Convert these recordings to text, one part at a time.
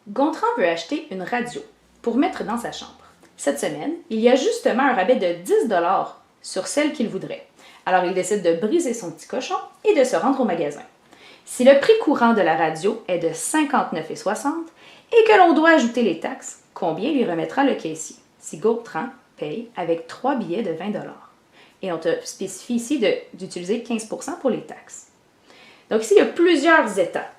Gontran veut acheter une radio pour mettre dans sa chambre. Cette semaine, il y a justement un rabais de 10 $ sur celle qu'il voudrait. Alors il décide de briser son petit cochon et de se rendre au magasin. Si le prix courant de la radio est de 59,60 et que l'on doit ajouter les taxes, combien lui remettra le caissier si Gontran paye avec 3 billets de 20 $? Et on te spécifie ici d'utiliser 15 % pour les taxes. Donc ici, il y a plusieurs étapes.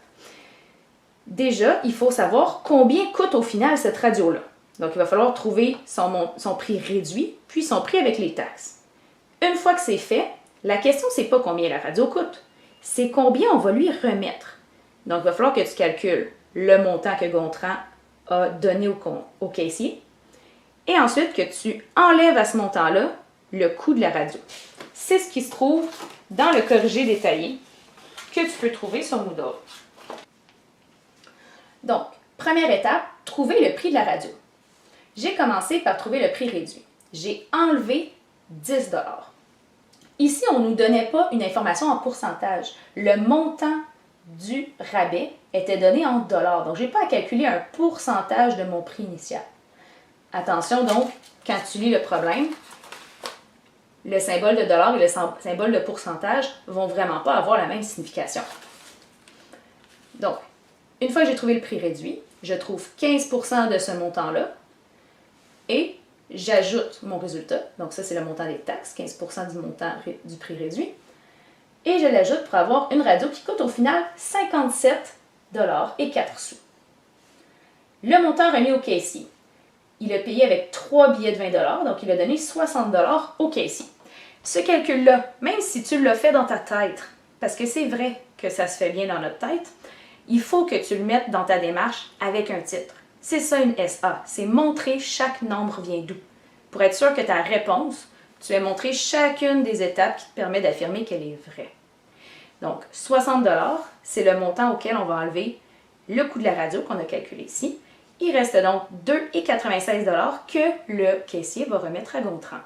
Déjà, il faut savoir combien coûte au final cette radio-là. Donc, il va falloir trouver son prix réduit, puis son prix avec les taxes. Une fois que c'est fait, la question, c'est pas combien la radio coûte, c'est combien on va lui remettre. Donc, il va falloir que tu calcules le montant que Gontran a donné au caissier, et ensuite que tu enlèves à ce montant-là le coût de la radio. C'est ce qui se trouve dans le corrigé détaillé que tu peux trouver sur Moodle. Donc, première étape, trouver le prix de la radio. J'ai commencé par trouver le prix réduit. J'ai enlevé 10 $. Ici, on ne nous donnait pas une information en pourcentage. Le montant du rabais était donné en dollars. Donc, je n'ai pas à calculer un pourcentage de mon prix initial. Attention donc, quand tu lis le problème, le symbole de dollar et le symbole de pourcentage ne vont vraiment pas avoir la même signification. Donc, une fois que j'ai trouvé le prix réduit, je trouve 15 % de ce montant-là et j'ajoute mon résultat. Donc ça, c'est le montant des taxes, 15 % du montant du prix réduit. Et je l'ajoute pour avoir une radio qui coûte au final 57 $ et 4 sous. Le montant remis au caissier. Il a payé avec 3 billets de 20 $, donc il a donné 60 $ au caissier. Ce calcul-là, même si tu l'as fait dans ta tête, parce que c'est vrai que ça se fait bien dans notre tête, il faut que tu le mettes dans ta démarche avec un titre. C'est ça une SA, c'est montrer chaque nombre vient d'où. Pour être sûr que ta réponse, tu aies montré chacune des étapes qui te permettent d'affirmer qu'elle est vraie. Donc, 60 $, c'est le montant auquel on va enlever le coût de la radio qu'on a calculé ici. Il reste donc 2,96 $ que le caissier va remettre à Gontran.